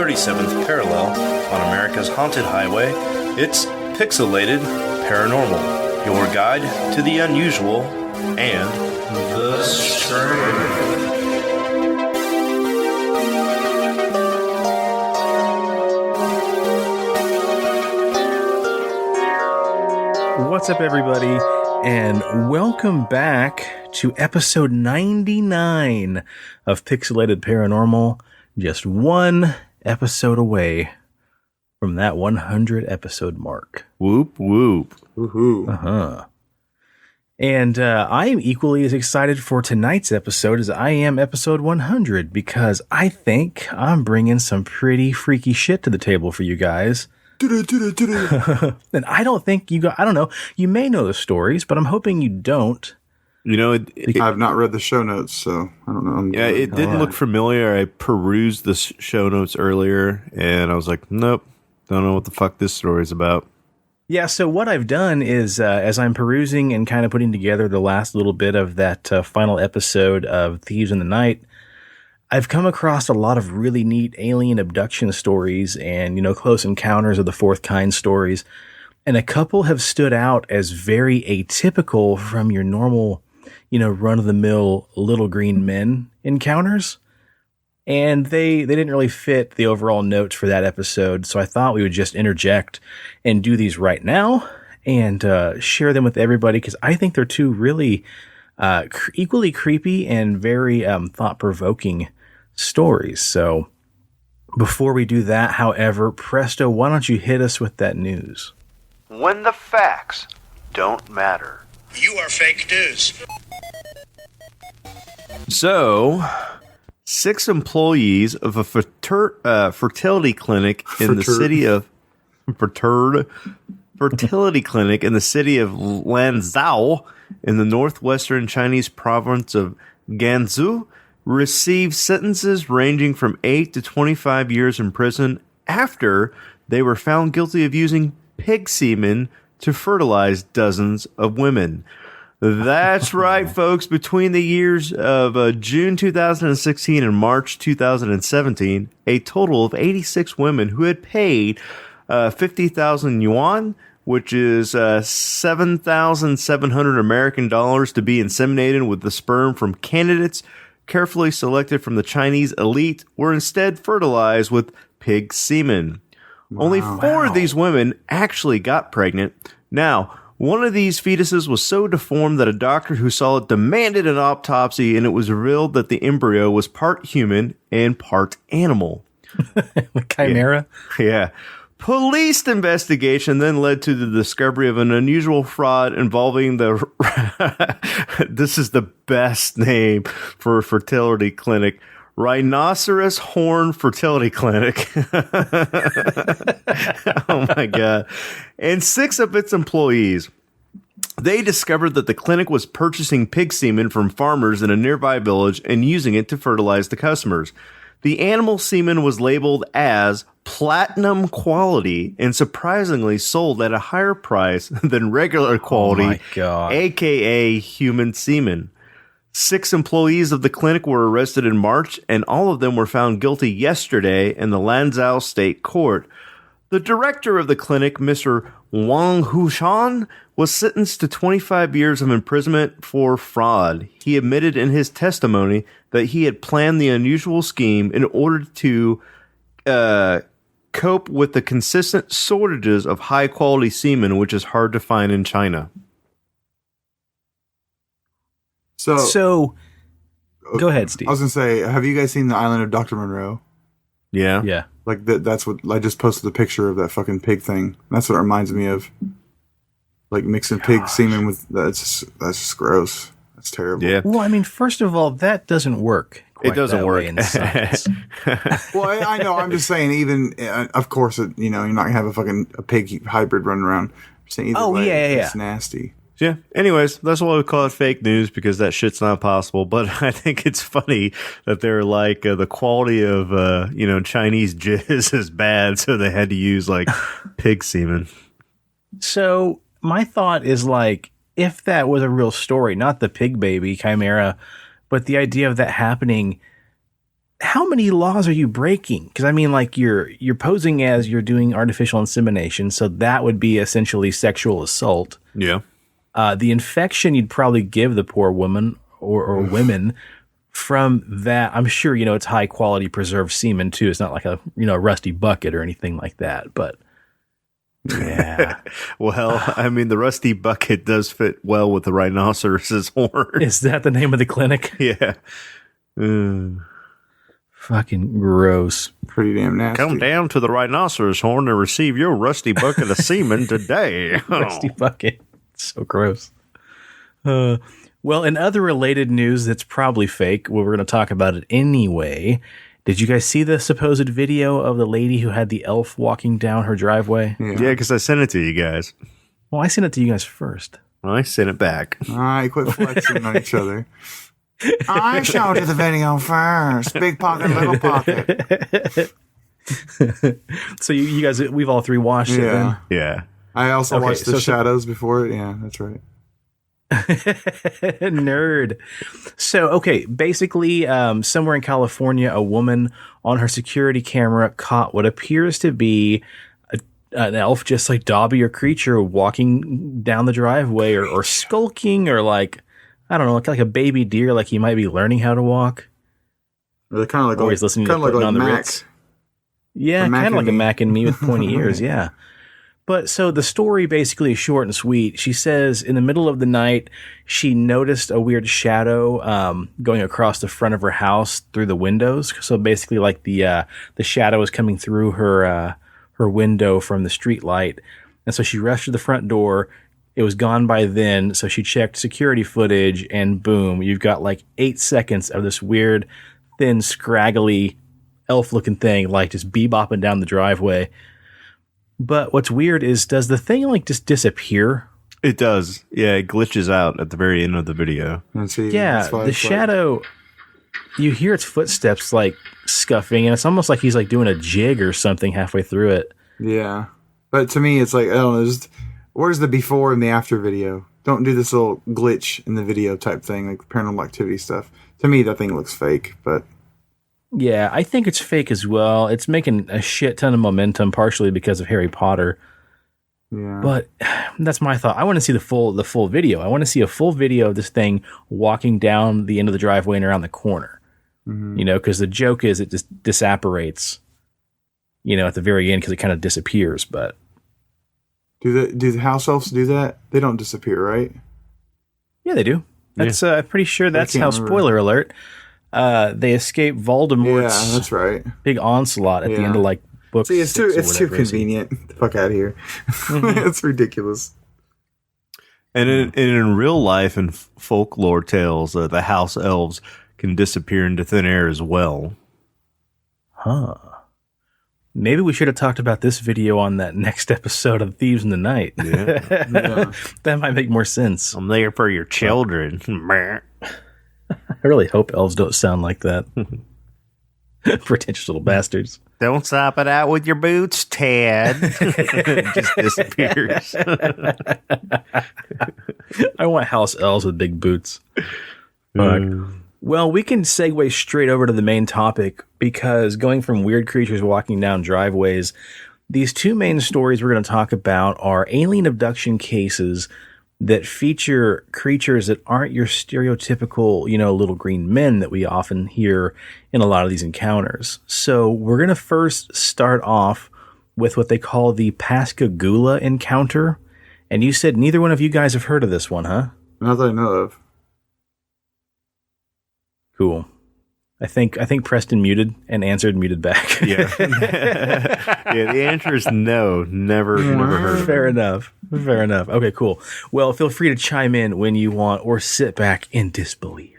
37th parallel on America's haunted highway, it's Pixelated Paranormal, your guide to the unusual and the strange. What's up, everybody, and welcome back to episode 99 of Pixelated Paranormal, just one episode away from that 100 episode mark. Whoop, whoop. Woohoo. Uh-huh. And I am equally as excited for tonight's episode as I am episode 100, because I think I'm bringing some pretty freaky shit to the table for you guys. And I don't think I don't know, you may know the stories, but I'm hoping you don't. You know, I've not read the show notes, so I don't know. It didn't look familiar. I perused the show notes earlier, and I was like, nope, don't know what the fuck this story's about. Yeah, so what I've done is, as I'm perusing and kind of putting together the last little bit of that final episode of Thieves in the Night, I've come across a lot of really neat alien abduction stories and, close encounters of the fourth kind stories. And a couple have stood out as very atypical from your normal, run-of-the-mill little green men encounters. And they didn't really fit the overall notes for that episode, so I thought we would just interject and do these right now and share them with everybody, because I think they're two really equally creepy and very thought-provoking stories. So before we do that, however, Presto, why don't you hit us with that news? When the facts don't matter. You are fake news. So, 6 employees of a fertility clinic in the city of fertility clinic in the city of Lanzhou in the northwestern Chinese province of Gansu received sentences ranging from 8 to 25 years in prison after they were found guilty of using pig semen to fertilize dozens of women. That's right, folks. Between the years of June 2016 and March 2017, a total of 86 women who had paid 50,000 yuan, which is 7,700 American dollars, to be inseminated with the sperm from candidates carefully selected from the Chinese elite, were instead fertilized with pig semen. Wow. Only 4 of these women actually got pregnant. Now, one of these fetuses was so deformed that a doctor who saw it demanded an autopsy, and it was revealed that the embryo was part human and part animal. Chimera? Yeah. Police investigation then led to the discovery of an unusual fraud involving the this is the best name for a fertility clinic, Rhinoceros Horn Fertility Clinic. Oh my God. And 6 of its employees. They discovered that the clinic was purchasing pig semen from farmers in a nearby village and using it to fertilize the customers. The animal semen was labeled as platinum quality and surprisingly sold at a higher price than regular quality, aka human semen. 6 employees of the clinic were arrested in March, and all of them were found guilty yesterday in the Lanzhou State Court. The director of the clinic, Mr. Wang Hushan, was sentenced to 25 years of imprisonment for fraud. He admitted in his testimony that he had planned the unusual scheme in order to cope with the consistent shortages of high-quality semen, which is hard to find in China. So go ahead, Steve. I was going to say, have you guys seen The Island of Dr. Monroe? Yeah. Yeah. Like, that's what I just posted the picture of that fucking pig thing. That's what it reminds me of. Like, mixing pig semen with, that's just gross. That's terrible. Yeah. Well, I mean, first of all, that doesn't work. It doesn't work. In science. Well, I know. I'm just saying, even, of course, you're not going to have a pig hybrid running around. I'm saying either way, it's nasty. Yeah. Anyways, that's why we call it fake news, because that shit's not possible. But I think it's funny that they're like the quality of Chinese jizz is bad, so they had to use like pig semen. So my thought is, like, if that was a real story, not the pig baby chimera, but the idea of that happening, how many laws are you breaking? Because I mean, like you're posing as you're doing artificial insemination, so that would be essentially sexual assault. Yeah. The infection you'd probably give the poor woman or women from that. I'm sure, it's high quality preserved semen too. It's not like a, rusty bucket or anything like that, but yeah. Well, I mean, the rusty bucket does fit well with the rhinoceros's horn. Is that the name of the clinic? Yeah. Fucking gross. Pretty damn nasty. Come down to the rhinoceros horn and receive your rusty bucket of semen today. Rusty bucket. So gross. Well, in other related news that's probably fake, well, we're going to talk about it anyway. Did you guys see the supposed video of the lady who had the elf walking down her driveway? Yeah, because I sent it to you guys. Well, I sent it to you guys first. I sent it back. All right, quit flexing on each other. I showed you the video first. Big pocket, little pocket. So you guys, we've all three watched it then? Yeah. I also watched The Shadows before it. Yeah, that's right. Nerd. So, okay, basically, somewhere in California, a woman on her security camera caught what appears to be an elf, just like Dobby or Creature, walking down the driveway or skulking or like, I don't know, like a baby deer, like he might be learning how to walk. They're kind of like always listening to like on the Mac. Ritz. Yeah, kind of like a Mac and me with pointy ears. Yeah. But so the story basically is short and sweet. She says in the middle of the night, she noticed a weird shadow going across the front of her house through the windows. So basically like the shadow was coming through her window from the street light. And so she rushed to the front door. It was gone by then. So she checked security footage and boom, you've got like 8 seconds of this weird, thin, scraggly elf looking thing, like just bebopping down the driveway. But what's weird is, does the thing like just disappear? It does. Yeah, it glitches out at the very end of the video. Yeah, the shadow, you hear its footsteps like scuffing, and it's almost like he's like doing a jig or something halfway through it. Yeah. But to me, it's like, I don't know, just, where's the before and the after video? Don't do this little glitch in the video type thing, like Paranormal Activity stuff. To me, that thing looks fake, but... Yeah, I think it's fake as well. It's making a shit ton of momentum, partially because of Harry Potter. Yeah. But that's my thought. I want to see the full video. I want to see a full video of this thing walking down the end of the driveway and around the corner. Mm-hmm. Because the joke is it just disapparates, at the very end because it kind of disappears. But do the house elves do that? They don't disappear, right? Yeah, they do. That's pretty sure that's how. Remember. Spoiler alert. They escape Voldemort's that's right. big onslaught at the end of like book. See, it's too convenient. Get the fuck out of here. Mm-hmm. It's ridiculous. And in real life and folklore tales, the house elves can disappear into thin air as well. Huh. Maybe we should have talked about this video on that next episode of Thieves in the Night. Yeah. That might make more sense. I'm there for your children. I really hope elves don't sound like that. Pretentious little bastards. Don't stop it out with your boots, Ted. It just disappears. I want house elves with big boots. Well, we can segue straight over to the main topic, because going from weird creatures walking down driveways, these two main stories we're going to talk about are alien abduction cases that feature creatures that aren't your stereotypical, little green men that we often hear in a lot of these encounters. So we're going to first start off with what they call the Pascagoula Encounter. And you said neither one of you guys have heard of this one, huh? Not that I know of. Cool. I think Preston muted and answered muted back. Yeah. Yeah, the answer is no. Never heard of it. Fair enough. Okay, cool. Well, feel free to chime in when you want or sit back in disbelief.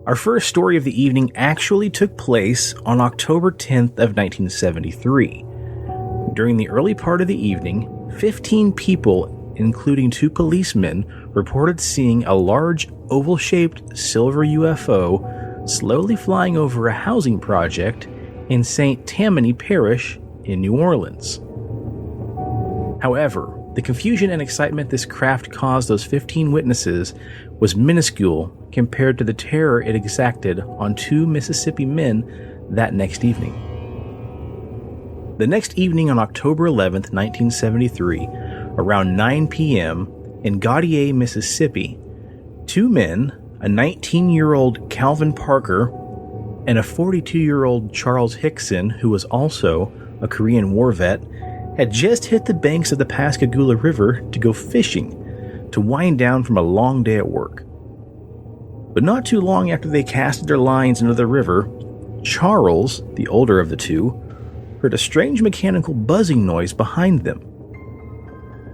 Our first story of the evening actually took place on October 10th of 1973. During the early part of the evening, 15 people, including 2 policemen, reported seeing a large oval-shaped silver UFO slowly flying over a housing project in St. Tammany Parish in New Orleans. However, The confusion and excitement this craft caused those 15 witnesses was minuscule compared to the terror it exacted on 2 Mississippi men that next evening. The next evening on October 11th, 1973, around 9 p.m. in Gaudier, Mississippi, 2 men, a 19-year-old Calvin Parker and a 42-year-old Charles Hickson, who was also a Korean War vet, had just hit the banks of the Pascagoula River to go fishing, to wind down from a long day at work. But not too long after they casted their lines into the river, Charles, the older of the two, heard a strange mechanical buzzing noise behind them.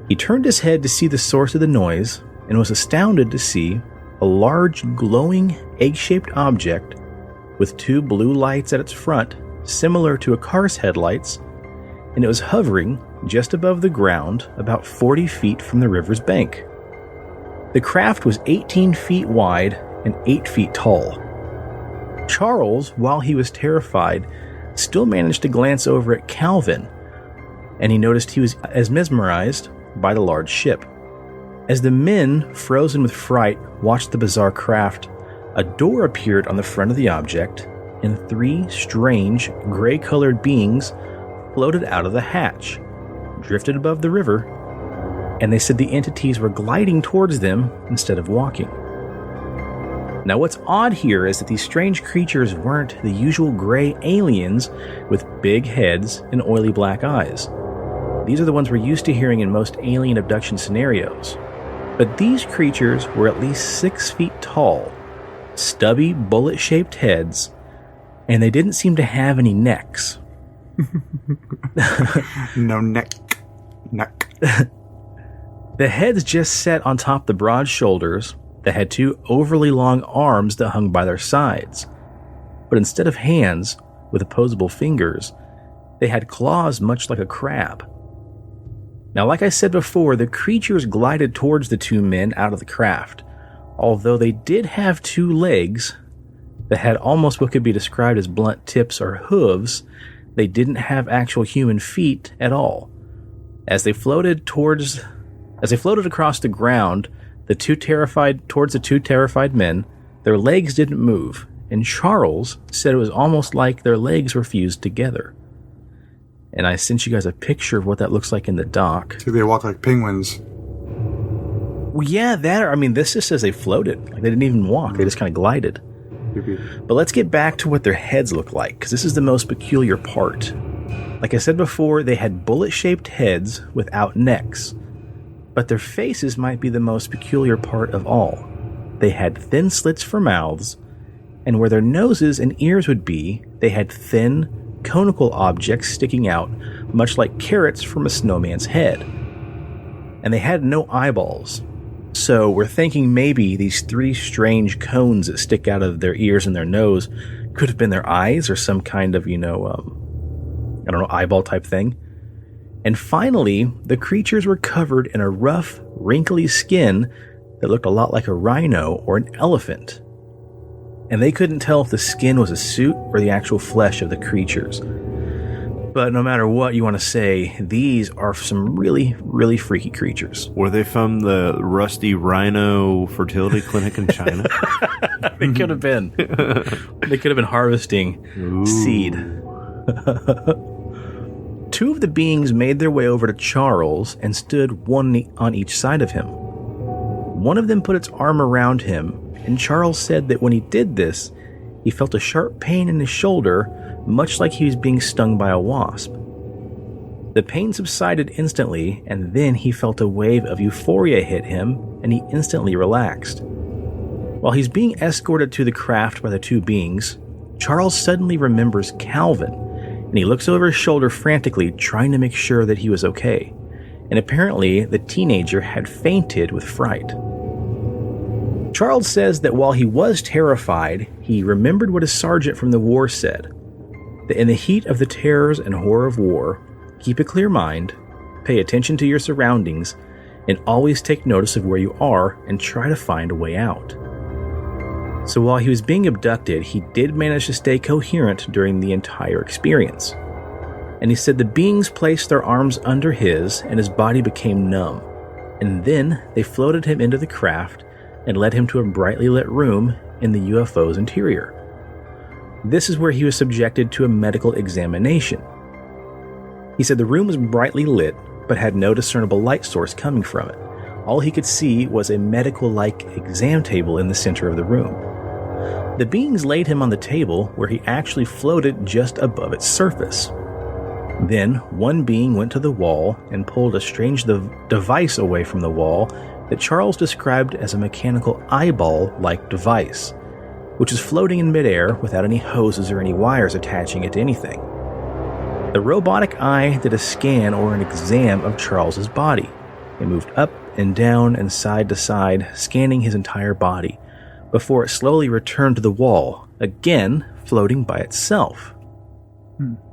He turned his head to see the source of the noise and was astounded to see a large, glowing, egg-shaped object with 2 blue lights at its front, similar to a car's headlights, and it was hovering just above the ground about 40 feet from the river's bank. The craft was 18 feet wide and 8 feet tall. Charles, while he was terrified, still managed to glance over at Calvin, and he noticed he was as mesmerized by the large ship. As the men, frozen with fright, watched the bizarre craft, a door appeared on the front of the object, and 3 strange, gray-colored beings floated out of the hatch, drifted above the river, and they said the entities were gliding towards them instead of walking. Now what's odd here is that these strange creatures weren't the usual gray aliens with big heads and oily black eyes. These are the ones we're used to hearing in most alien abduction scenarios. But these creatures were at least 6 feet tall, stubby, bullet-shaped heads, and they didn't seem to have any necks. No neck. The heads just sat on top the broad shoulders that had 2 overly long arms that hung by their sides. But instead of hands with opposable fingers, they had claws much like a crab. Now, like I said before, the creatures glided towards the 2 men out of the craft, although they did have 2 legs that had almost what could be described as blunt tips or hooves. They didn't have actual human feet at all. As they floated across the ground, the two terrified men, their legs didn't move, and Charles said it was almost like their legs were fused together. And I sent you guys a picture of what that looks like in the dock. So they walk like penguins. Well, yeah, this just says they floated. Like they didn't even walk. They just kind of glided. But let's get back to what their heads look like, because this is the most peculiar part. Like I said before, they had bullet-shaped heads without necks. But their faces might be the most peculiar part of all. They had thin slits for mouths, and where their noses and ears would be, they had thin, conical objects sticking out, much like carrots from a snowman's head. And they had no eyeballs. So we're thinking maybe these 3 strange cones that stick out of their ears and their nose could have been their eyes or some kind of, eyeball type thing. And finally, the creatures were covered in a rough, wrinkly skin that looked a lot like a rhino or an elephant. And they couldn't tell if the skin was a suit or the actual flesh of the creatures. But no matter what you want to say, these are some really, really freaky creatures. Were they from the Rusty Rhino Fertility Clinic in China? They could have been. They could have been harvesting seed. 2 of the beings made their way over to Charles and stood one on each side of him. One of them put its arm around him, and Charles said that when he did this, he felt a sharp pain in his shoulder, much like he was being stung by a wasp. The pain subsided instantly, and then he felt a wave of euphoria hit him, and he instantly relaxed. While he's being escorted to the craft by the 2 beings, Charles suddenly remembers Calvin, and he looks over his shoulder frantically, trying to make sure that he was okay. And apparently, the teenager had fainted with fright. Charles says that while he was terrified, he remembered what his sergeant from the war said, that in the heat of the terrors and horror of war, keep a clear mind, pay attention to your surroundings, and always take notice of where you are and try to find a way out. So while he was being abducted, he did manage to stay coherent during the entire experience. And he said the beings placed their arms under his and his body became numb. And then they floated him into the craft and led him to a brightly lit room in the UFO's interior. This is where he was subjected to a medical examination. He said the room was brightly lit, but had no discernible light source coming from it. All he could see was a medical-like exam table in the center of the room. The beings laid him on the table where he actually floated just above its surface. Then one being went to the wall and pulled a strange device away from the wall that Charles described as a mechanical eyeball-like device, which was floating in midair without any hoses or any wires attaching it to anything. The robotic eye did a scan or an exam of Charles's body. It moved up and down and side to side, scanning his entire body, before it slowly returned to the wall, again floating by itself.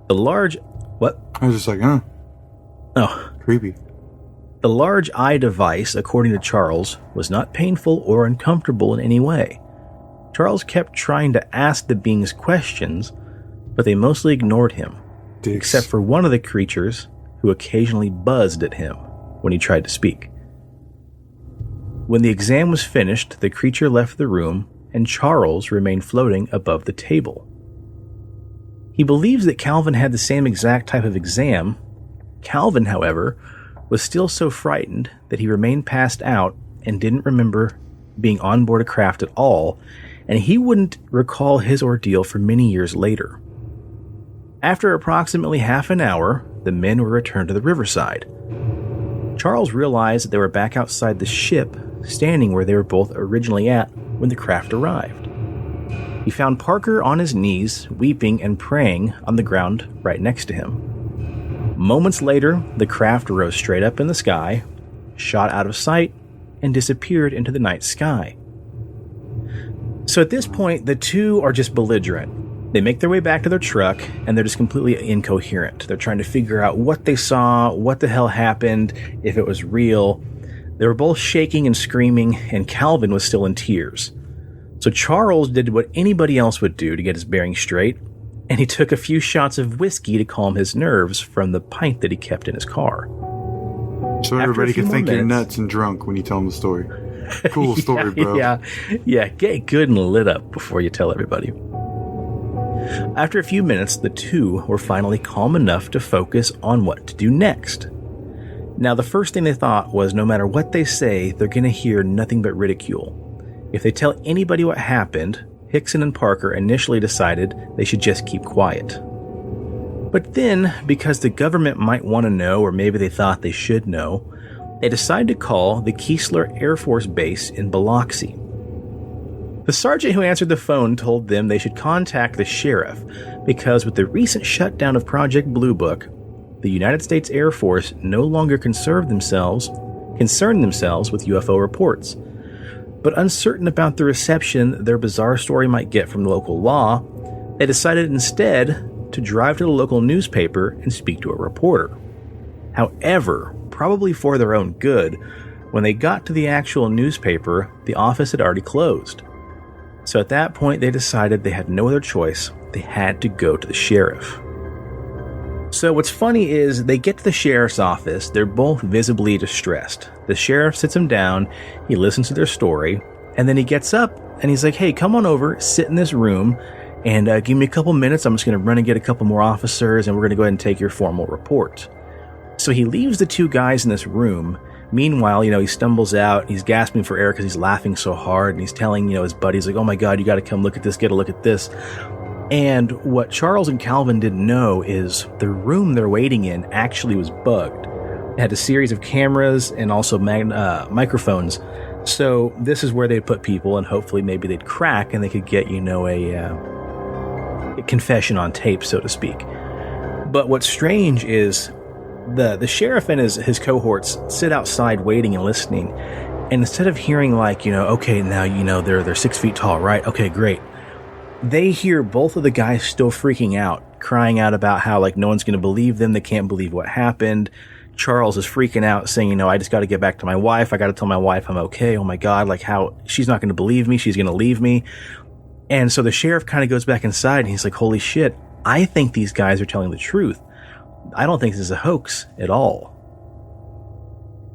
The large... What? I was just like, huh. Oh. Creepy. The large eye device, according to Charles, was not painful or uncomfortable in any way. Charles kept trying to ask the beings questions, but they mostly ignored him, except for one of the creatures who occasionally buzzed at him when he tried to speak. When the exam was finished, the creature left the room and Charles remained floating above the table. He believes that Calvin had the same exact type of exam. Calvin, however, was still so frightened that he remained passed out and didn't remember being on board a craft at all, and he wouldn't recall his ordeal for many years later. After approximately half an hour, the men were returned to the riverside. Charles realized that they were back outside the ship, standing where they were both originally at when the craft arrived. He found Parker on his knees, weeping and praying on the ground right next to him. Moments later, the craft rose straight up in the sky, shot out of sight, and disappeared into the night sky. So at this point, the two are just belligerent. They make their way back to their truck, and they're just completely incoherent. They're trying to figure out what they saw, what the hell happened, if it was real. They were both shaking and screaming, and Calvin was still in tears. So Charles did what anybody else would do to get his bearings straight, and he took a few shots of whiskey to calm his nerves from the pint that he kept in his car. So everybody can think you're nuts and drunk when you tell them the story. Cool story, bro. Yeah, get good and lit up before you tell everybody. After a few minutes, the two were finally calm enough to focus on what to do next. Now, the first thing they thought was no matter what they say, they're going to hear nothing but ridicule. If they tell anybody what happened, Hickson and Parker initially decided they should just keep quiet. But then, because the government might want to know, or maybe they thought they should know, they decided to call the Keesler Air Force Base in Biloxi. The sergeant who answered the phone told them they should contact the sheriff because with the recent shutdown of Project Blue Book, the United States Air Force no longer concerned themselves with UFO reports. But uncertain about the reception their bizarre story might get from local law, they decided instead to drive to the local newspaper and speak to a reporter. However, probably for their own good, when they got to the actual newspaper, the office had already closed. So at that point, they decided they had no other choice. They had to go to the sheriff. So what's funny is they get to the sheriff's office. They're both visibly distressed. The sheriff sits them down. He listens to their story. And then he gets up and he's like, hey, come on over, sit in this room and give me a couple minutes. I'm just going to run and get a couple more officers and we're going to go ahead and take your formal report. So he leaves the two guys in this room. Meanwhile, he stumbles out. He's gasping for air because he's laughing so hard. And he's telling, his buddies like, oh my God, you got to come look at this, get a look at this. And what Charles and Calvin didn't know is the room they're waiting in actually was bugged. It had a series of cameras and also microphones. So this is where they'd put people and hopefully maybe they'd crack and they could get, a confession on tape, so to speak. But what's strange is the sheriff and his cohorts sit outside waiting and listening. And instead of hearing okay, now, they're 6 feet tall, right? Okay, great. They hear both of the guys still freaking out, crying out about how no one's going to believe them. They can't believe what happened. Charles is freaking out saying, I just got to get back to my wife. I got to tell my wife I'm okay. Oh my God, how she's not going to believe me. She's going to leave me. And so the sheriff kind of goes back inside and he's like, holy shit, I think these guys are telling the truth. I don't think this is a hoax at all.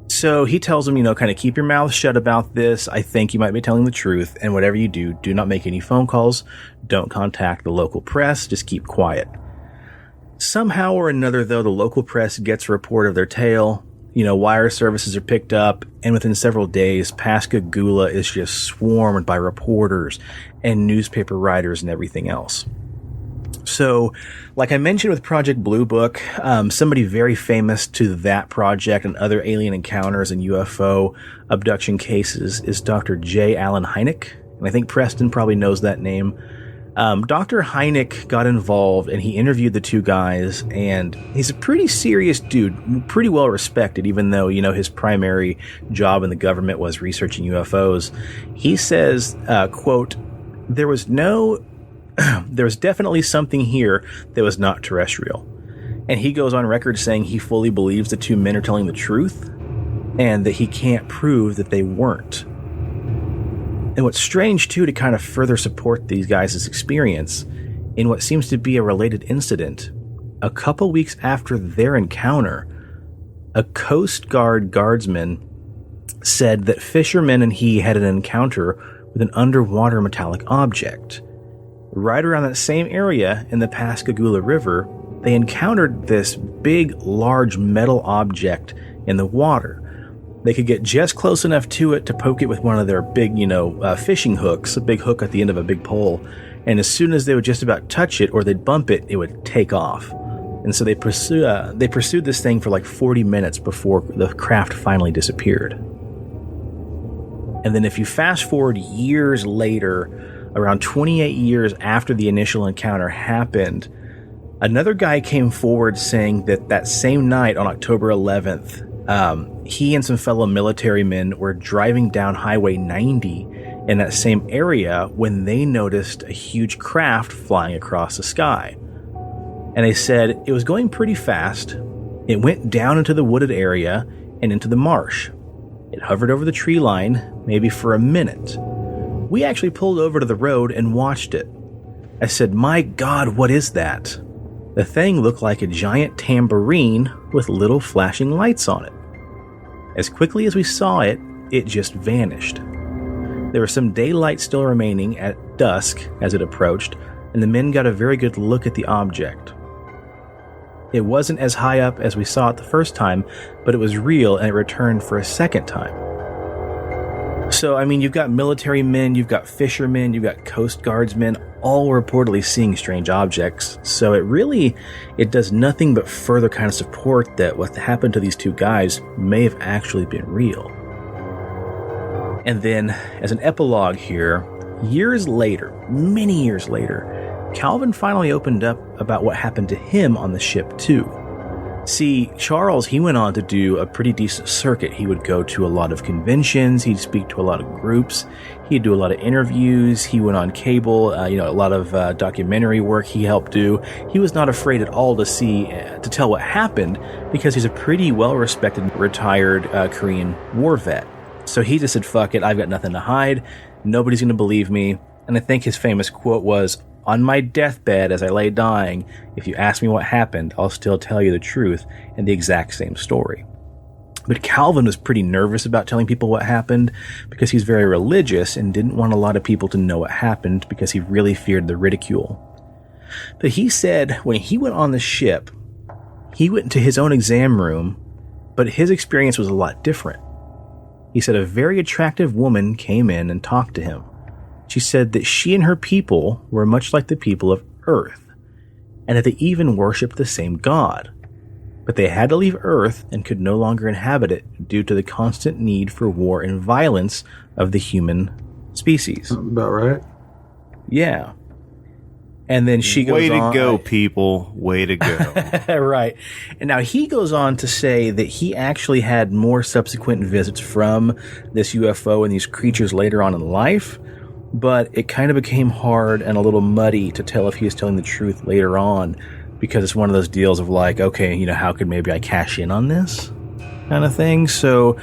So he tells him, kind of keep your mouth shut about this. I think you might be telling the truth. And whatever you do, do not make any phone calls. Don't contact the local press. Just keep quiet. Somehow or another, though, the local press gets a report of their tale. Wire services are picked up. And within several days, Pascagoula is just swarmed by reporters and newspaper writers and everything else. So, like I mentioned with Project Blue Book, somebody very famous to that project and other alien encounters and UFO abduction cases is Dr. J Allen Heineck. And I think Preston probably knows that name. Dr. Heineck got involved and he interviewed the two guys, and he's a pretty serious dude, pretty well respected, even though, his primary job in the government was researching UFOs. He says, quote, there was definitely something here that was not terrestrial. And he goes on record saying he fully believes the two men are telling the truth and that he can't prove that they weren't. And what's strange, too, to kind of further support these guys' experience, in what seems to be a related incident, a couple weeks after their encounter, a Coast Guard guardsman said that fishermen and he had an encounter with an underwater metallic object. Right around that same area in the Pascagoula River, they encountered this big, large metal object in the water. They could get just close enough to it to poke it with one of their big, fishing hooks, a big hook at the end of a big pole. And as soon as they would just about touch it or they'd bump it, it would take off. And so they pursued this thing for like 40 minutes before the craft finally disappeared. And then if you fast forward years later, around 28 years after the initial encounter happened, another guy came forward saying that same night on October 11th, he and some fellow military men were driving down Highway 90 in that same area when they noticed a huge craft flying across the sky. And they said it was going pretty fast. It went down into the wooded area and into the marsh. It hovered over the tree line, maybe for a minute. We actually pulled over to the road and watched it. I said, "My God, what is that?" The thing looked like a giant tambourine with little flashing lights on it. As quickly as we saw it, it just vanished. There was some daylight still remaining at dusk as it approached, and the men got a very good look at the object. It wasn't as high up as we saw it the first time, but it was real and it returned for a second time. So, you've got military men, you've got fishermen, you've got Coast Guardsmen, all reportedly seeing strange objects. So it does nothing but further kind of support that what happened to these two guys may have actually been real. And then, as an epilogue here, years later, many years later, Calvin finally opened up about what happened to him on the ship too. See, Charles, he went on to do a pretty decent circuit. He would go to a lot of conventions. He'd speak to a lot of groups. He'd do a lot of interviews. He went on cable, a lot of documentary work he helped do. He was not afraid at all to tell what happened because he's a pretty well-respected retired Korean war vet. So he just said, fuck it, I've got nothing to hide. Nobody's going to believe me. And I think his famous quote was, "On my deathbed as I lay dying, if you ask me what happened, I'll still tell you the truth and the exact same story." But Calvin was pretty nervous about telling people what happened because he's very religious and didn't want a lot of people to know what happened because he really feared the ridicule. But he said when he went on the ship, he went into his own exam room, but his experience was a lot different. He said a very attractive woman came in and talked to him. She said that she and her people were much like the people of Earth, and that they even worshipped the same God. But they had to leave Earth and could no longer inhabit it due to the constant need for war and violence of the human species. About right. Yeah. And then she goes on... Way to go, people. Way to go. Right. And now he goes on to say that he actually had more subsequent visits from this UFO and these creatures later on in life, but it kind of became hard and a little muddy to tell if he was telling the truth later on, because it's one of those deals of like, okay, how could maybe I cash in on this kind of thing? So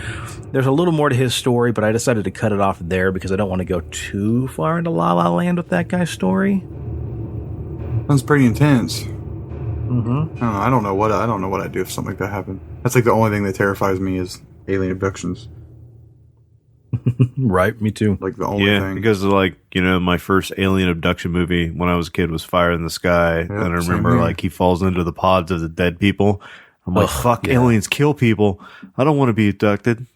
there's a little more to his story, but I decided to cut it off there because I don't want to go too far into La La Land with that guy's story. Sounds pretty intense. I don't know what I'd do if something like that happened. That's like the only thing that terrifies me is alien abductions. Right, me too. Like the only thing. Because like, my first alien abduction movie when I was a kid was Fire in the Sky. And I remember like he falls into the pods of the dead people. I'm like, fuck, aliens kill people. I don't want to be abducted.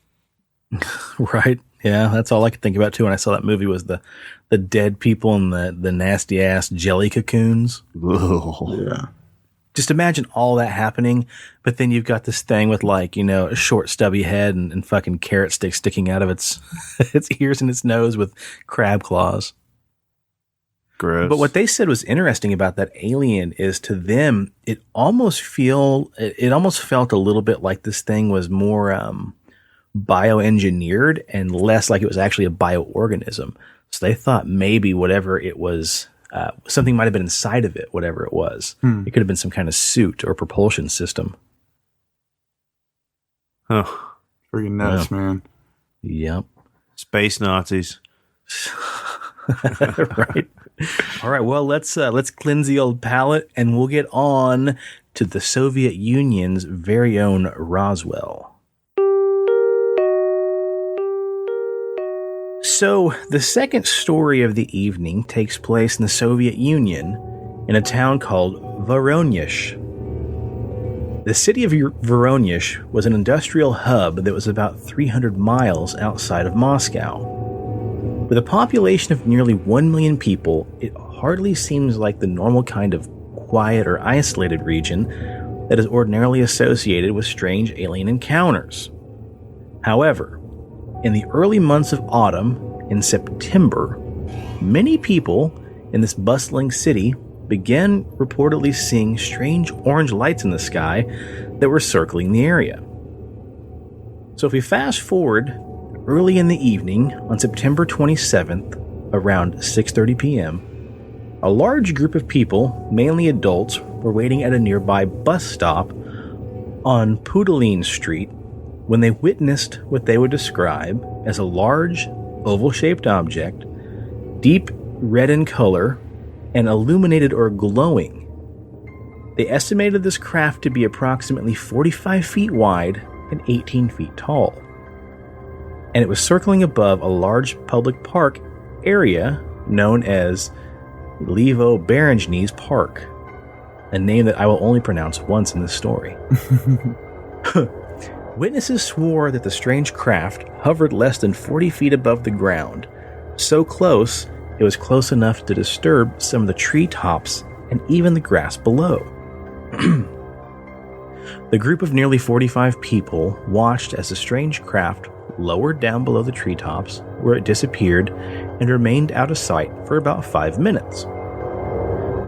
Right. Yeah, that's all I could think about too when I saw that movie was the dead people and the nasty ass jelly cocoons. Ugh. Yeah. Just imagine all that happening, but then you've got this thing with like, a short stubby head and fucking carrot sticks sticking out of its its ears and its nose with crab claws. Gross. But what they said was interesting about that alien is to them, it almost felt a little bit like this thing was more bioengineered and less like it was actually a bioorganism. So they thought maybe whatever it was, something might have been inside of it, whatever it was. It could have been some kind of suit or propulsion system. Oh, Freaking nuts, man. Yep. space Nazis. Right. All right. Well, let's cleanse the old palate, and we'll get on to the Soviet Union's very own Roswell. So, the second story of the evening takes place in the Soviet Union in a town called Voronezh. The city of Voronezh was an industrial hub that was about 300 miles outside of Moscow. With a population of nearly 1 million people, it hardly seems like the normal kind of quiet or isolated region that is ordinarily associated with strange alien encounters. However, in the early months of autumn, in September, many people in this bustling city began reportedly seeing strange orange lights in the sky that were circling the area. So if we fast forward early in the evening on September 27th, around 6:30 p.m., a large group of people, mainly adults, were waiting at a nearby bus stop on Pudalin Street when they witnessed what they would describe as a large, oval-shaped object, deep red in color, and illuminated or glowing. They estimated this craft to be approximately 45 feet wide and 18 feet tall. And it was circling above a large public park area known as Levo Berenjny's Park, a name that I will only pronounce once in this story. Witnesses swore that the strange craft hovered less than 40 feet above the ground, so close it was close enough to disturb some of the treetops and even the grass below. The group of nearly 45 people watched as the strange craft lowered down below the treetops, where it disappeared and remained out of sight for about 5 minutes.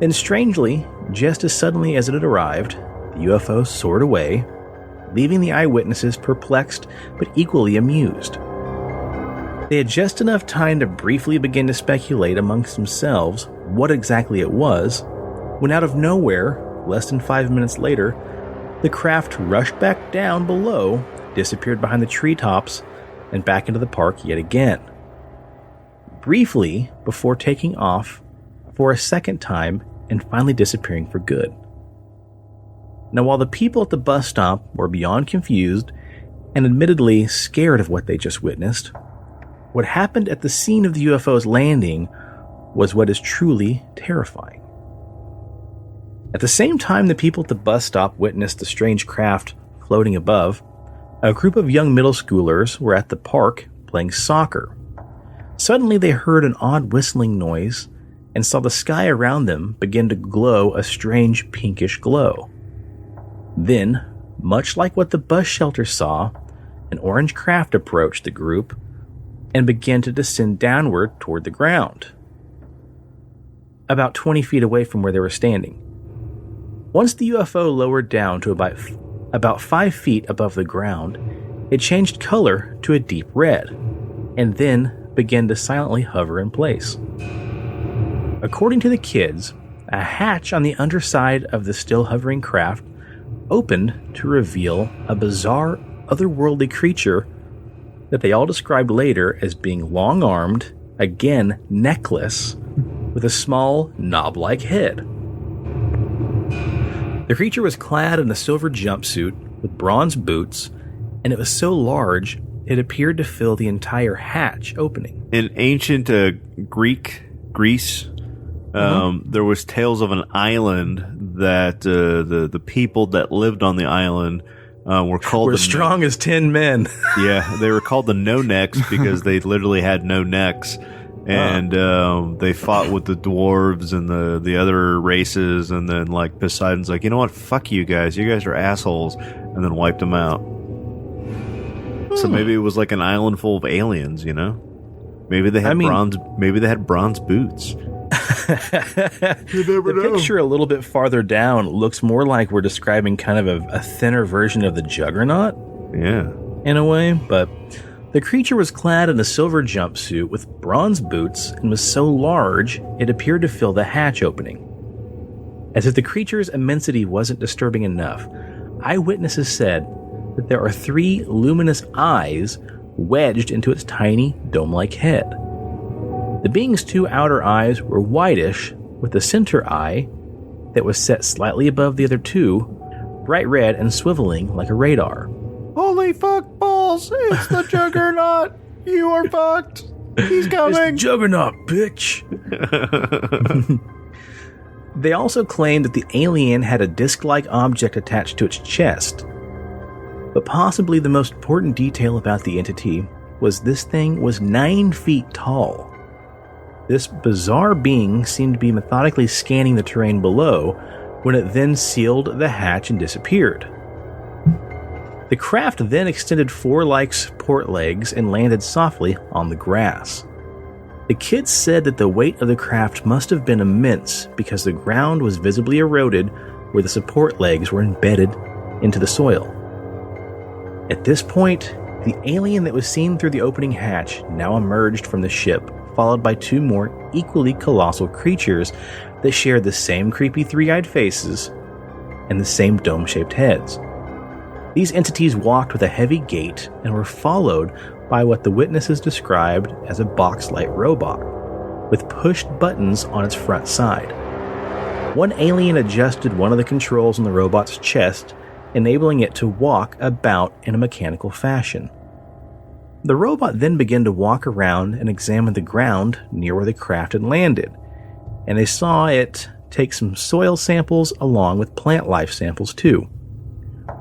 Then strangely, just as suddenly as it had arrived, the UFO soared away, leaving the eyewitnesses perplexed but equally amused. They had just enough time to briefly begin to speculate amongst themselves what exactly it was, when out of nowhere, less than 5 minutes later, the craft rushed back down below, disappeared behind the treetops, and back into the park yet again. Briefly before taking off for a second time and finally disappearing for good. Now, while the people at the bus stop were beyond confused and admittedly scared of what they just witnessed, what happened at the scene of the UFO's landing was what is truly terrifying. At the same time the people at the bus stop witnessed the strange craft floating above, a group of young middle schoolers were at the park playing soccer. Suddenly they heard an odd whistling noise and saw the sky around them begin to glow a strange pinkish glow. Then, much like what the bus shelter saw, an orange craft approached the group and began to descend downward toward the ground, about 20 feet away from where they were standing. Once the UFO lowered down to about 5 feet above the ground, it changed color to a deep red, and then began to silently hover in place. According to the kids, a hatch on the underside of the still hovering craft opened to reveal a bizarre, otherworldly creature that they all described later as being long-armed, again necklace, with a small knob-like head. The creature was clad in a silver jumpsuit with bronze boots, and it was so large it appeared to fill the entire hatch opening. In ancient Greece, there was tales of an island that the people that lived on the island were called We're strong as 10 men. Yeah, they were called the no necks because they literally had no necks. And they fought with the dwarves and the other races, and then like Poseidon's like, you know what, fuck you guys are assholes, and then wiped them out. So maybe it was like an island full of aliens, you know? Maybe they had bronze boots. The picture a little bit farther down looks more like we're describing kind of a thinner version of the Juggernaut. Yeah. In a way, but the creature was clad in a silver jumpsuit with bronze boots and was so large it appeared to fill the hatch opening. As if the creature's immensity wasn't disturbing enough, eyewitnesses said that there are 3 luminous eyes wedged into its tiny dome-like head. The being's 2 outer eyes were whitish, with the center eye that was set slightly above the other 2, bright red and swiveling like a radar. Holy fuck balls! It's the Juggernaut! You are fucked! He's coming! It's Juggernaut, bitch! They also claimed that the alien had a disc-like object attached to its chest. But possibly the most important detail about the entity was this thing was 9 feet tall. This bizarre being seemed to be methodically scanning the terrain below when it then sealed the hatch and disappeared. The craft then extended 4 like support legs and landed softly on the grass. The kids said that the weight of the craft must have been immense because the ground was visibly eroded where the support legs were embedded into the soil. At this point, the alien that was seen through the opening hatch now emerged from the ship, followed by 2 more equally colossal creatures that shared the same creepy 3-eyed faces and the same dome-shaped heads. These entities walked with a heavy gait and were followed by what the witnesses described as a box-like robot, with pushed buttons on its front side. One alien adjusted one of the controls on the robot's chest, enabling it to walk about in a mechanical fashion. The robot then began to walk around and examine the ground near where the craft had landed, and they saw it take some soil samples along with plant life samples too.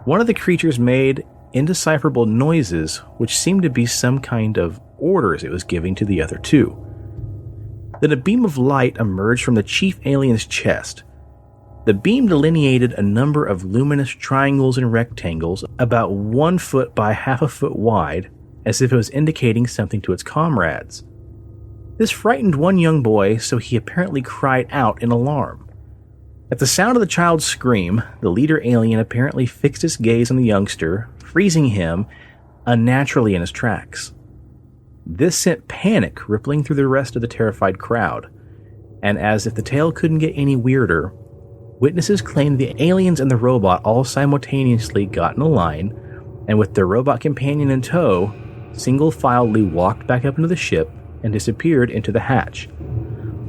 One of the creatures made indecipherable noises which seemed to be some kind of orders it was giving to the other 2. Then a beam of light emerged from the chief alien's chest. The beam delineated a number of luminous triangles and rectangles about 1 foot by half a foot wide, as if it was indicating something to its comrades. This frightened one young boy, so he apparently cried out in alarm. At the sound of the child's scream, the leader alien apparently fixed his gaze on the youngster, freezing him unnaturally in his tracks. This sent panic rippling through the rest of the terrified crowd, and as if the tale couldn't get any weirder, witnesses claimed the aliens and the robot all simultaneously got in a line, and with their robot companion in tow, single-filedly walked back up into the ship and disappeared into the hatch.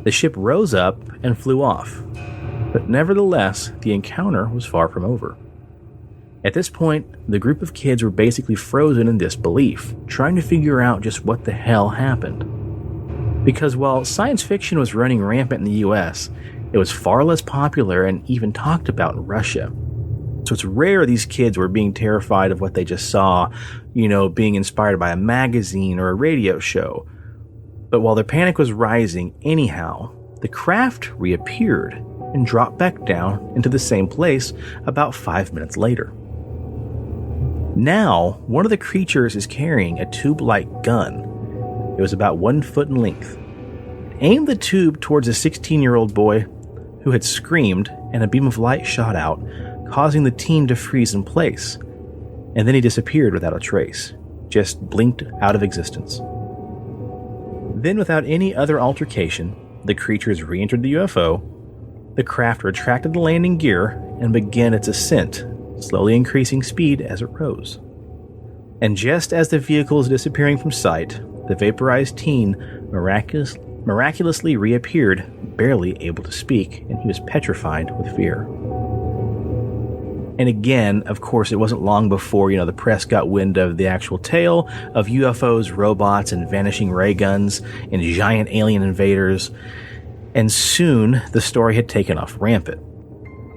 The ship rose up and flew off, but nevertheless, the encounter was far from over. At this point, the group of kids were basically frozen in disbelief, trying to figure out just what the hell happened. Because while science fiction was running rampant in the US, it was far less popular and even talked about in Russia. So it's rare these kids were being terrified of what they just saw, being inspired by a magazine or a radio show. But while their panic was rising anyhow, the craft reappeared and dropped back down into the same place about 5 minutes later. Now, one of the creatures is carrying a tube-like gun. It was about 1 foot in length. It aimed the tube towards a 16-year-old boy who had screamed, and a beam of light shot out, causing the teen to freeze in place. And then he disappeared without a trace, just blinked out of existence. Then, without any other altercation, the creatures re-entered the UFO, the craft retracted the landing gear, and began its ascent, slowly increasing speed as it rose. And just as the vehicle was disappearing from sight, the vaporized teen miraculously reappeared, barely able to speak, and he was petrified with fear. And again, of course, it wasn't long before, the press got wind of the actual tale of UFOs, robots, and vanishing ray guns and giant alien invaders. And soon, the story had taken off rampant.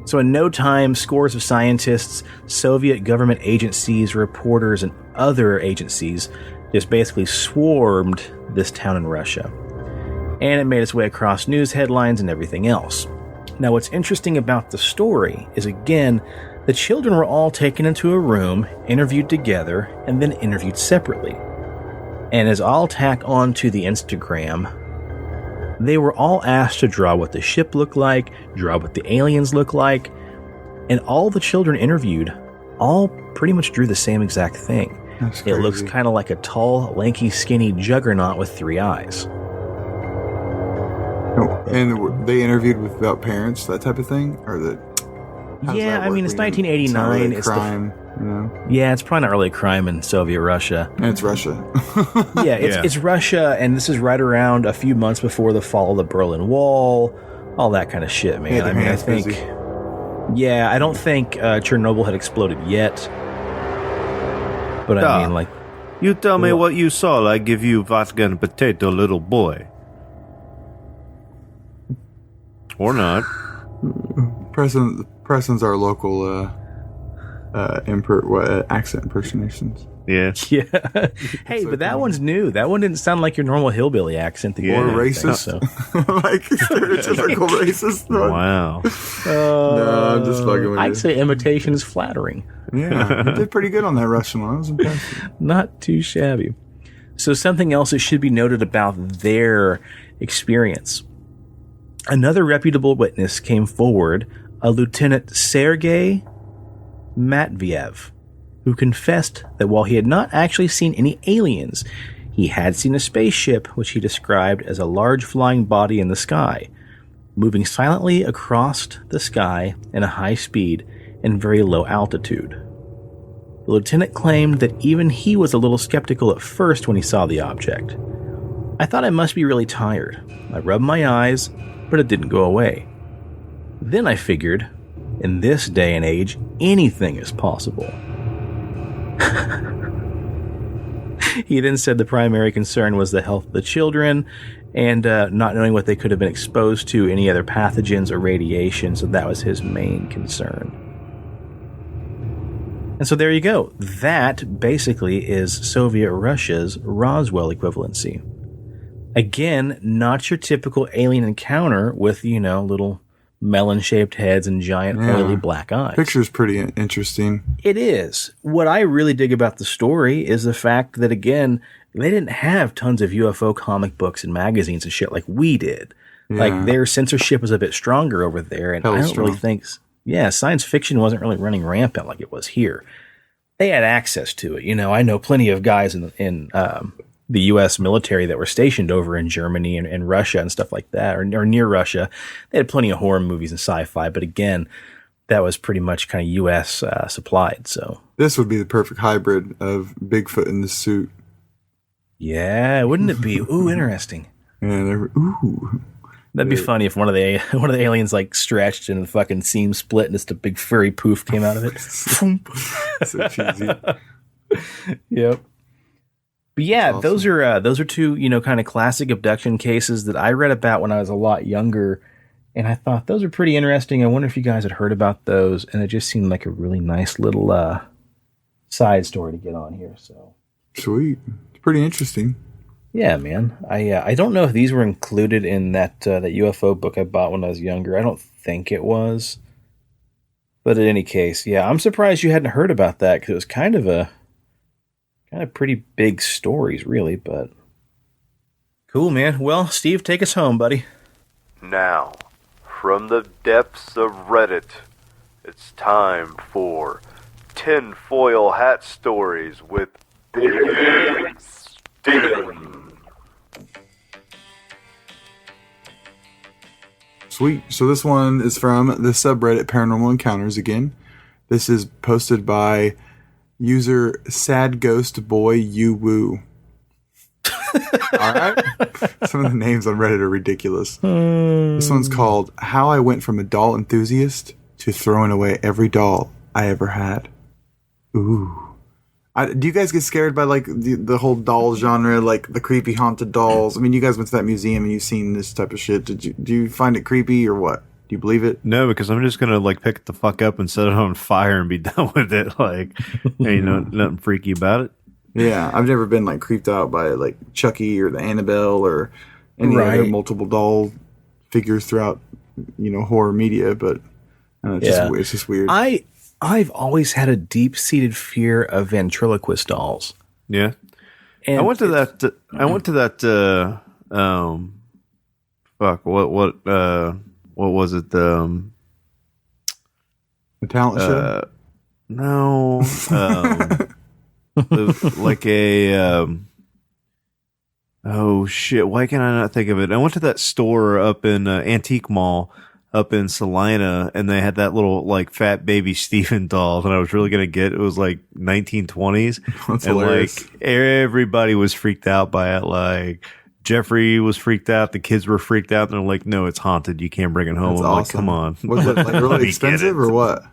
So in no time, scores of scientists, Soviet government agencies, reporters, and other agencies just basically swarmed this town in Russia. And it made its way across news headlines and everything else. Now, what's interesting about the story is, again, the children were all taken into a room, interviewed together, and then interviewed separately. And as I'll tack on to the Instagram, they were all asked to draw what the ship looked like, draw what the aliens looked like, and all the children interviewed all pretty much drew the same exact thing. That's crazy. It looks kind of like a tall, lanky, skinny juggernaut with 3 eyes. Oh, and they interviewed without parents, that type of thing? Or Yeah, I mean, it's 1989. It's crime, Yeah, it's probably not really a crime in Soviet Russia. And it's Russia. Yeah, it's Russia, and this is right around a few months before the fall of the Berlin Wall, all that kind of shit, man. I mean, I think... busy. Yeah, I don't think Chernobyl had exploded yet. But I mean, like... You tell me what you saw, I give you vodka and potato, little boy. Or not. Preston's our local accent impersonations. Yeah. Yeah. Hey, but that one's new. That one didn't sound like your normal hillbilly accent. Or racist. Like stereotypical racist. Wow. No, I'm just fucking with you. I'd say imitation is flattering. Yeah, you did pretty good on that Russian one. I was impressed. Not too shabby. So something else that should be noted about their experience. Another reputable witness came forward, a Lieutenant Sergei Matviev, who confessed that while he had not actually seen any aliens, he had seen a spaceship which he described as a large flying body in the sky, moving silently across the sky in a high speed and very low altitude. The lieutenant claimed that even he was a little skeptical at first when he saw the object. I thought I must be really tired. I rubbed my eyes, but it didn't go away. Then I figured, in this day and age, anything is possible. He then said the primary concern was the health of the children and not knowing what they could have been exposed to, any other pathogens or radiation, so that was his main concern. And so there you go. That basically is Soviet Russia's Roswell equivalency. Again, not your typical alien encounter with, little melon-shaped heads and giant oily black eyes. Picture's pretty interesting. It is. What I really dig about the story is the fact that, again, they didn't have tons of UFO comic books and magazines and shit like we did. Yeah. Like, their censorship was a bit stronger over there, and I don't really think... Yeah, science fiction wasn't really running rampant like it was here. They had access to it. I know plenty of guys in the U.S. military that were stationed over in Germany and Russia and stuff like that, or near Russia. They had plenty of horror movies and sci-fi, but again, that was pretty much kind of U.S. supplied. So this would be the perfect hybrid of Bigfoot in the suit. Yeah, wouldn't it be? Ooh, interesting. Yeah, that'd be funny if one of the aliens like stretched and the fucking seam split and just a big furry poof came out of it. So cheesy. Yep. But yeah, Awesome. those are two, kind of classic abduction cases that I read about when I was a lot younger, and I thought those are pretty interesting. I wonder if you guys had heard about those, and it just seemed like a really nice little side story to get on here. So sweet, it's pretty interesting. Yeah, man. I don't know if these were included in that UFO book I bought when I was younger. I don't think it was, but in any case, yeah, I'm surprised you hadn't heard about that because it was kind of pretty big stories, really, but cool, man. Well, Steve, take us home, buddy. Now, from the depths of Reddit, it's time for Tinfoil Hat Stories with Big Steven. Sweet. So this one is from the subreddit Paranormal Encounters again. This is posted by user Sad Ghost Boy You Woo. All right. Some of the names on Reddit are ridiculous. This one's called How I Went from a Doll Enthusiast to Throwing Away Every Doll I ever had. Ooh. Do you guys get scared by like the whole doll genre, like the creepy haunted dolls? I mean, you guys went to that museum and you've seen this type of shit. Do you find it creepy or what? Do you believe it? No, because I'm just gonna like pick it the fuck up and set it on fire and be done with it. Like, nothing freaky about it. Yeah, I've never been like creeped out by like Chucky or the Annabelle or any other multiple doll figures throughout, horror media. But it's just weird. I've always had a deep-seated fear of ventriloquist dolls. Yeah, and I went to that. Fuck. What was it? The talent show? No. Like a. Oh shit! Why can I not think of it? I went to that store up in Antique Mall up in Salina, and they had that little like fat baby Stephen doll that I was really gonna get. It was like 1920s, That's and hilarious. like everybody was freaked out by it. Like Jeffrey was freaked out, the kids were freaked out, and they're like, "No, it's haunted. You can't bring it home." That's I'm like, awesome. "Come on." Was it like Let me really get expensive it. or what?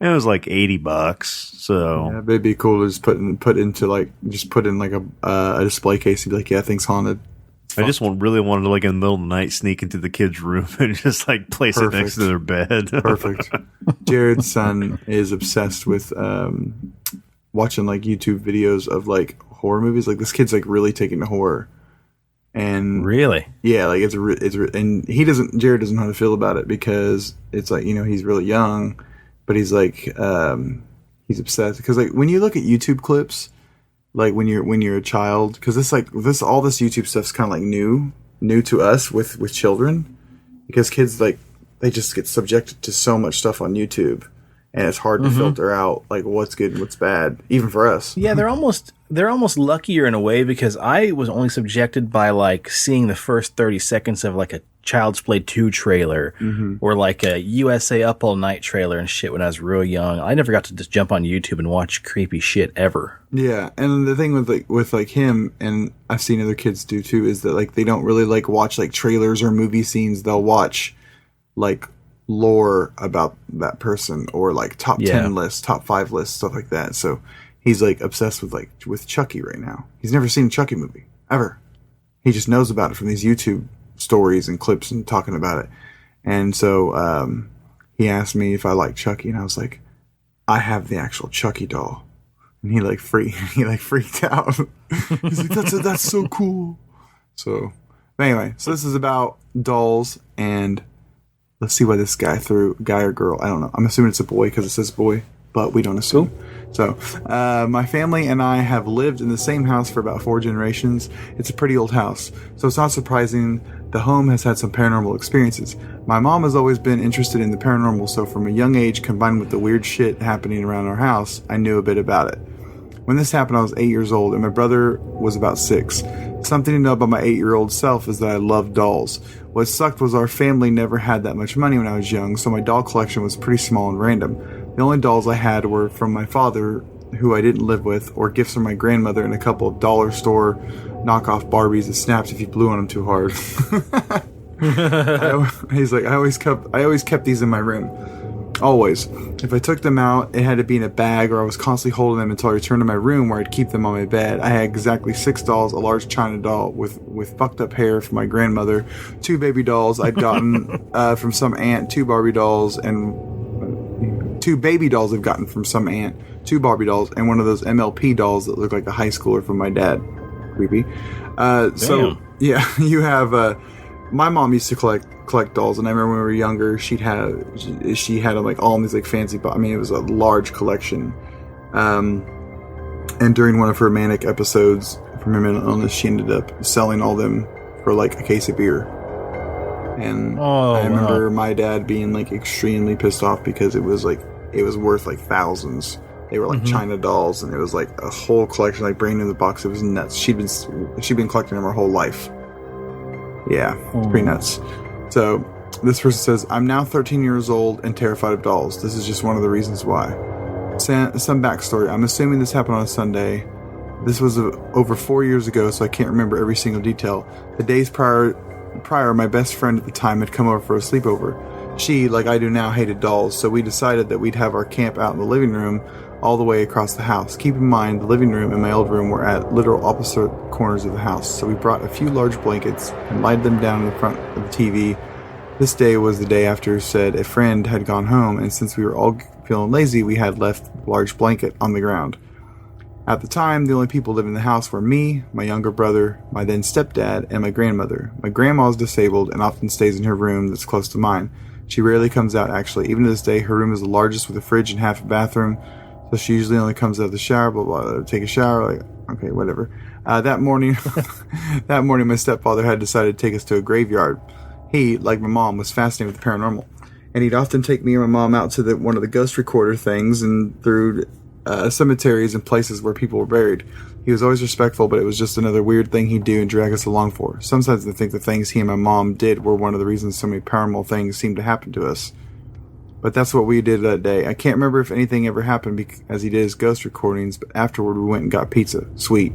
It was like $80. So Yeah, it'd be cool to just put in like a display case and be like, yeah, thing's haunted. I just really wanted to, like, in the middle of the night, sneak into the kids' room and just, like, place it next to their bed. Perfect. Jared's son is obsessed with watching, like, YouTube videos of, like, horror movies. Like, this kid's, like, really taking to horror. And Really? yeah, like, and Jared doesn't know how to feel about it because it's, like, he's really young, but he's, like, he's obsessed. Because, like, when you look at YouTube clips, like when you're a child, because all this YouTube stuff's kind of like new to us with children, because kids like they just get subjected to so much stuff on YouTube, and it's hard to filter out like what's good and what's bad, even for us. Yeah, they're almost luckier in a way, because I was only subjected by like seeing the first 30 seconds of like a Child's Play 2 trailer or like a USA Up All Night trailer and shit when I was real young. I never got to just jump on YouTube and watch creepy shit ever. Yeah, and the thing with him, and I've seen other kids do too, is that like they don't really like watch like trailers or movie scenes. They'll watch like lore about that person or like top 10 lists, top 5 lists, stuff like that. So he's like obsessed with Chucky right now. He's never seen a Chucky movie ever. He just knows about it from these YouTube stories and clips and talking about it. And so he asked me if I like Chucky, and I was like, I have the actual Chucky doll. And he freaked out. He's like, that's so cool. So anyway, so this is about dolls, and let's see why this guy or girl, I don't know. I'm assuming it's a boy because it says boy, but we don't assume. So my family and I have lived in the same house for about 4 generations. It's a pretty old house, so it's not surprising the home has had some paranormal experiences. My mom has always been interested in the paranormal, so from a young age, combined with the weird shit happening around our house, I knew a bit about it. When this happened, I was 8 years old, and my brother was about 6. Something to know about my 8-year-old self is that I love dolls. What sucked was our family never had that much money when I was young, so my doll collection was pretty small and random. The only dolls I had were from my father, who I didn't live with, or gifts from my grandmother, and a couple of dollar store knockoff Barbies that snapped if you blew on them too hard. He's like, I always kept these in my room. Always. If I took them out, it had to be in a bag, or I was constantly holding them until I returned to my room where I'd keep them on my bed. I had exactly 6 dolls, a large china doll with fucked up hair from my grandmother, 2 baby dolls I'd gotten from some aunt, 2 Barbie dolls, and 2 baby dolls I've gotten from some aunt, 2 Barbie dolls, and one of those MLP dolls that look like a high schooler from my dad. Creepy. So yeah, you have my mom used to collect dolls, and I remember when we were younger, she had them like all in these like fancy. I mean, it was a large collection. And during one of her manic episodes from her mental illness, she ended up selling all them for like a case of beer. And I remember my dad being like extremely pissed off because it was worth like thousands. They were like China dolls, and it was like a whole collection, like brand new in the box. It was nuts. She'd been collecting them her whole life. Yeah, it's pretty nuts. So this person says, I'm now 13 years old and terrified of dolls. This is just one of the reasons why. Some backstory. I'm assuming this happened on a Sunday. This was over 4 years ago, so I can't remember every single detail. The days prior, my best friend at the time had come over for a sleepover. She, like I do now, hated dolls, so we decided that we'd have our camp out in the living room all the way across the house. Keep in mind, the living room and my old room were at literal opposite corners of the house, so we brought a few large blankets and laid them down in the front of the TV. This day was the day after said a friend had gone home, and since we were all feeling lazy, we had left a large blanket on the ground. At the time, the only people living in the house were me, my younger brother, my then stepdad, and my grandmother. My grandma is disabled and often stays in her room that's close to mine. She rarely comes out, actually. Even to this day, her room is the largest with a fridge and half a bathroom, so she usually only comes out of the shower, blah, blah, blah, take a shower, like, okay, whatever. That morning, my stepfather had decided to take us to a graveyard. He, like my mom, was fascinated with the paranormal, and he'd often take me and my mom out to one of the ghost recorder things and through cemeteries and places where people were buried. He was always respectful, but it was just another weird thing he'd do and drag us along for. Sometimes I think the things he and my mom did were one of the reasons so many paranormal things seemed to happen to us. But that's what we did that day. I can't remember if anything ever happened as he did his ghost recordings, but afterward we went and got pizza. Sweet.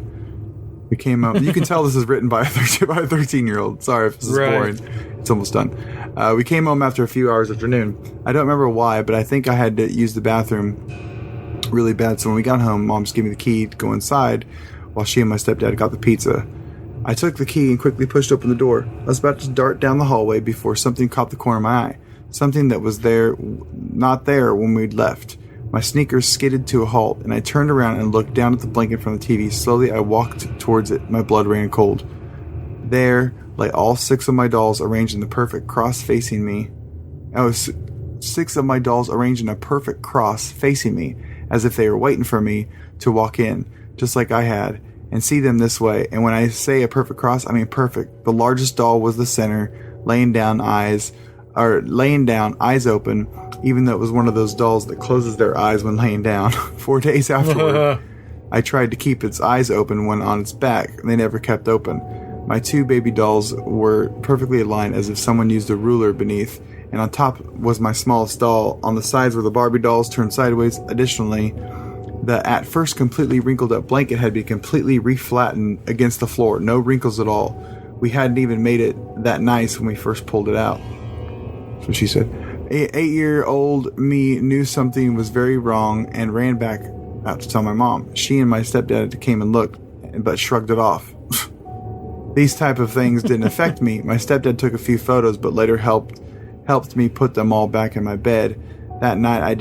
We came up. You can tell this is written by a 13-year-old. Sorry if this is boring. It's almost done. We came home after a few hours after noon. I don't remember why, but I think I had to use the bathroom really bad. So when we got home, Mom just gave me the key to go inside while she and my stepdad got the pizza. I took the key and quickly pushed open the door. I was about to dart down the hallway before something caught the corner of my eye. Something that was not there when we'd left. My sneakers skidded to a halt, and I turned around and looked down at the blanket from the TV. Slowly, I walked towards it. My blood ran cold. There lay all 6 of my dolls arranged in the perfect cross facing me. I was 6 of my dolls arranged in a perfect cross facing me, as if they were waiting for me to walk in, just like I had, and see them this way. And when I say a perfect cross, I mean perfect. The largest doll was the center, laying down, eyes open, even though it was one of those dolls that closes their eyes when laying down. 4 days afterward, I tried to keep its eyes open when on its back. They never kept open. My 2 baby dolls were perfectly aligned as if someone used a ruler beneath, and on top was my smallest doll. On the sides were the Barbie dolls turned sideways. Additionally, the at first completely wrinkled up blanket had been completely reflattened against the floor. No wrinkles at all. We hadn't even made it that nice when we first pulled it out. That's what she said. 8-year-old me knew something was very wrong and ran back out to tell my mom. She and my stepdad came and looked, but shrugged it off. These type of things didn't affect me. My stepdad took a few photos, but later helped me put them all back in my bed. That night I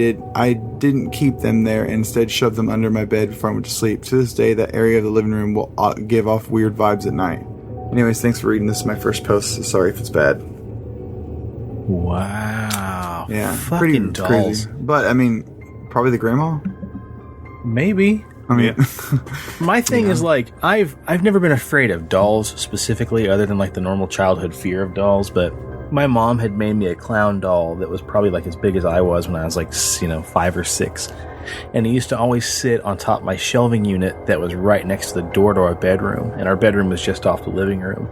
didn't keep them there and instead shoved them under my bed before I went to sleep. To this day, that area of the living room will give off weird vibes at night. Anyways, thanks for reading. This is my first post, so sorry if it's bad. Wow. Yeah, fucking pretty dolls. crazy. But, I mean, probably the grandma? Maybe. I mean, My thing is, like, I've never been afraid of dolls specifically, other than like the normal childhood fear of dolls, but my mom had made me a clown doll that was probably like as big as I was when I was like, 5 or 6. And he used to always sit on top of my shelving unit that was right next to the door to our bedroom, and our bedroom was just off the living room.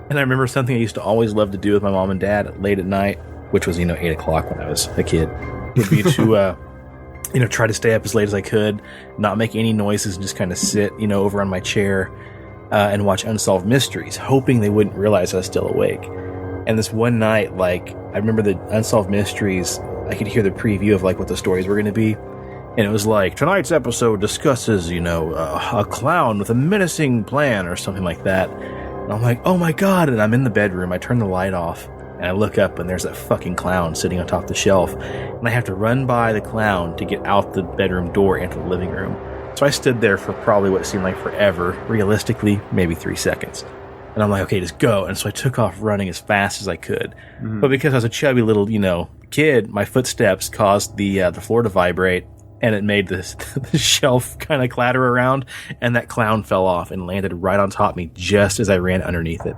And I remember something I used to always love to do with my mom and dad late at night, which was, 8 o'clock when I was a kid, would be to, try to stay up as late as I could, not make any noises, and just kind of sit, over on my chair and watch Unsolved Mysteries, hoping they wouldn't realize I was still awake. And this one night, like, I remember the Unsolved Mysteries, I could hear the preview of, like, what the stories were going to be. And it was like, tonight's episode discusses, a clown with a menacing plan or something like that. And I'm like, oh my God. And I'm in the bedroom. I turn the light off and I look up and there's that fucking clown sitting on top of the shelf. And I have to run by the clown to get out the bedroom door into the living room. So I stood there for probably what seemed like forever. Realistically, maybe 3 seconds. And I'm like, okay, just go. And so I took off running as fast as I could. Mm-hmm. But because I was a chubby little, kid, my footsteps caused the floor to vibrate. And it made the shelf kind of clatter around, and that clown fell off and landed right on top of me just as I ran underneath it.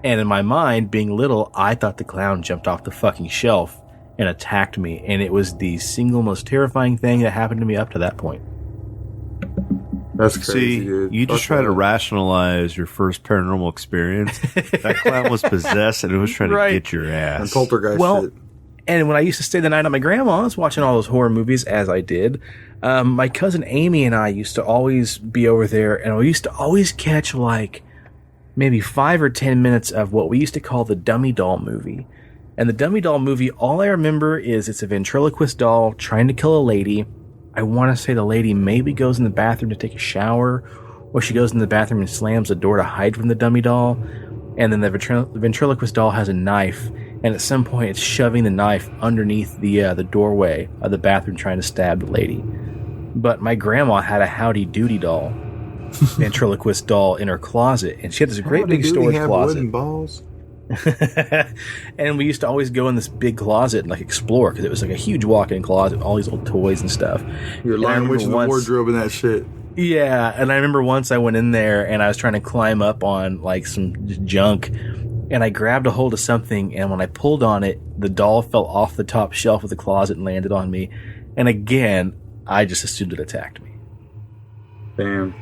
And in my mind, being little, I thought the clown jumped off the fucking shelf and attacked me, and it was the single most terrifying thing that happened to me up to that point. That's crazy, See, dude. you just try to rationalize your first paranormal experience. That clown was possessed, and it was trying to get your ass. And poltergeist shit. And when I used to stay the night at my grandma's, watching all those horror movies, as I did, my cousin Amy and I used to always be over there, and we used to always catch, like, maybe 5 or 10 minutes of what we used to call the dummy doll movie. And the dummy doll movie, all I remember is it's a ventriloquist doll trying to kill a lady. I want to say the lady maybe goes in the bathroom to take a shower, or she goes in the bathroom and slams the door to hide from the dummy doll. And then the ventriloquist doll has a knife, and at some point it's shoving the knife underneath the doorway of the bathroom trying to stab the lady. But my grandma had a Howdy Doody doll, ventriloquist doll in her closet, and she had this great big storage closet. Wooden balls. And we used to always go in this big closet and like explore, because it was like a huge walk-in closet with all these old toys and stuff. You're lying witch in the wardrobe and that shit. Yeah, and I remember once I went in there and I was trying to climb up on like some junk, and I grabbed a hold of something, and when I pulled on it, the doll fell off the top shelf of the closet and landed on me. And again, I just assumed it attacked me. Damn.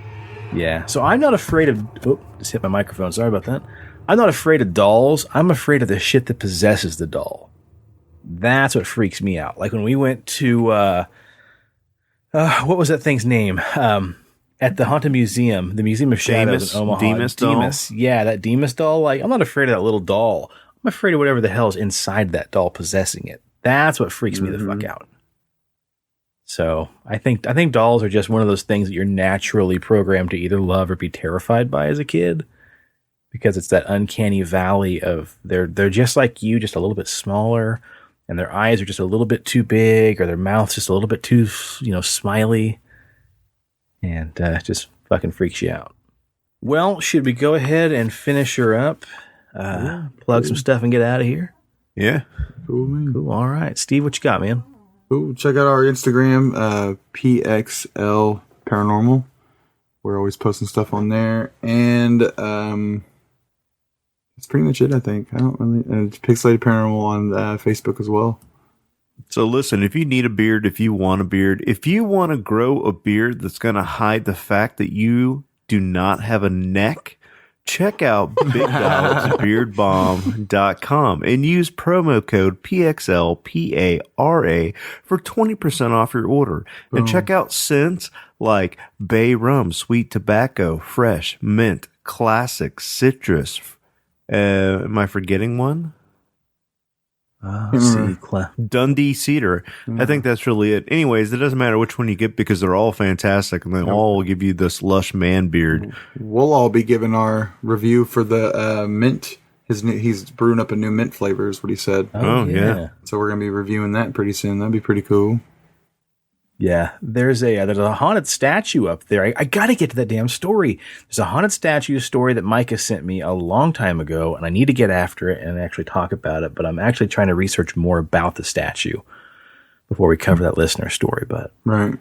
Yeah, so I'm not afraid of... Oh, just hit my microphone. Sorry about that. I'm not afraid of dolls. I'm afraid of the shit that possesses the doll. That's what freaks me out. Like when we went to... what was that thing's name? At the Haunted Museum, the Museum of Shadows in Omaha. Demas. Yeah, that Demas doll. Like, I'm not afraid of that little doll. I'm afraid of whatever the hell is inside that doll possessing it. That's what freaks me the fuck out. So I think dolls are just one of those things that you're naturally programmed to either love or be terrified by as a kid, because it's that uncanny valley of they're just like you, just a little bit smaller, and their eyes are just a little bit too big, or their mouth's just a little bit too, smiley, and just fucking freaks you out. Well, should we go ahead and finish her up, plug some stuff, and get out of here? Yeah. Cool, man. Cool. All right, Steve, what you got, man? Cool. Check out our Instagram, PXL Paranormal. We're always posting stuff on there, and that's pretty much it, I think. I don't really... it's Pixelated Paranormal on Facebook as well. So listen, if you need a beard, if you want a beard, if you want to grow a beard that's going to hide the fact that you do not have a neck, check out BigDogsBeardBomb.com and use promo code PXLPARA for 20% off your order. And check out scents like Bay Rum, Sweet Tobacco, Fresh, Mint, Classic, Citrus. Am I forgetting one? Dundee Cedar. I think that's really it. Anyways, it doesn't matter which one you get because they're all fantastic, and they all will give you this lush man beard. We'll all be giving our review for the mint. He's brewing up a new mint flavor, is what he said. Oh yeah. So we're gonna be reviewing that pretty soon. That'd be pretty cool. Yeah, there's a haunted statue up there. I got to get to that damn story. There's a haunted statue story that Micah sent me a long time ago, and I need to get after it and actually talk about it. But I'm actually trying to research more about the statue before we cover that listener story. But right,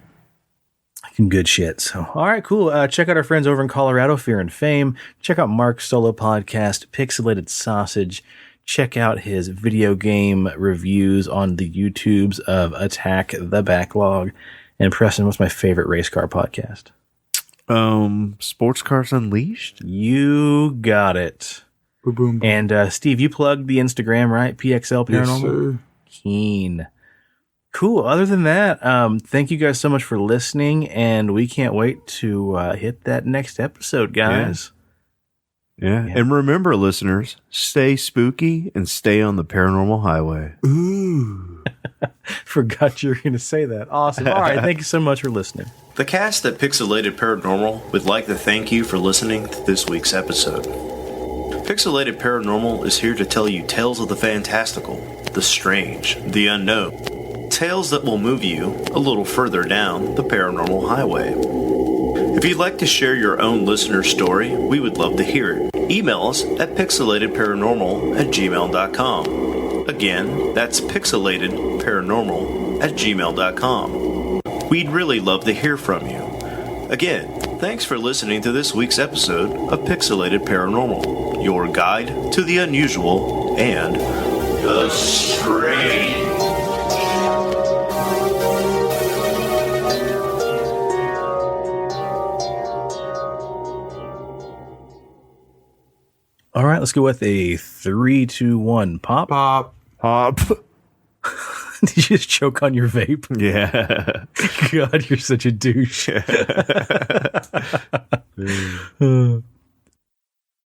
some good shit. So, all right, cool. Check out our friends over in Colorado, Fear and Fame. Check out Mark's solo podcast, Pixelated Sausage. Check out his video game reviews on the YouTubes of Attack the Backlog. And Preston, what's my favorite race car podcast? Sports Cars Unleashed. You got it. Boom, boom. And Steve, you plugged the Instagram, right? PXL Paranormal? Yes, sir. Keen. Cool. Other than that, thank you guys so much for listening, and we can't wait to hit that next episode, guys. Yeah. And remember, listeners, stay spooky and stay on the paranormal highway. Ooh. Forgot you were going to say that. Awesome. All right. Thank you so much for listening. The cast at Pixelated Paranormal would like to thank you for listening to this week's episode. Pixelated Paranormal is here to tell you tales of the fantastical, the strange, the unknown. Tales that will move you a little further down the paranormal highway. If you'd like to share your own listener story, we would love to hear it. Email us at pixelatedparanormal@gmail.com. Again, that's pixelatedparanormal@gmail.com. We'd really love to hear from you. Again, thanks for listening to this week's episode of Pixelated Paranormal, your guide to the unusual and the strange. All right, let's go with a 3, 2, 1. Pop. Pop. Pop. Did you just choke on your vape? Yeah. God, you're such a douche.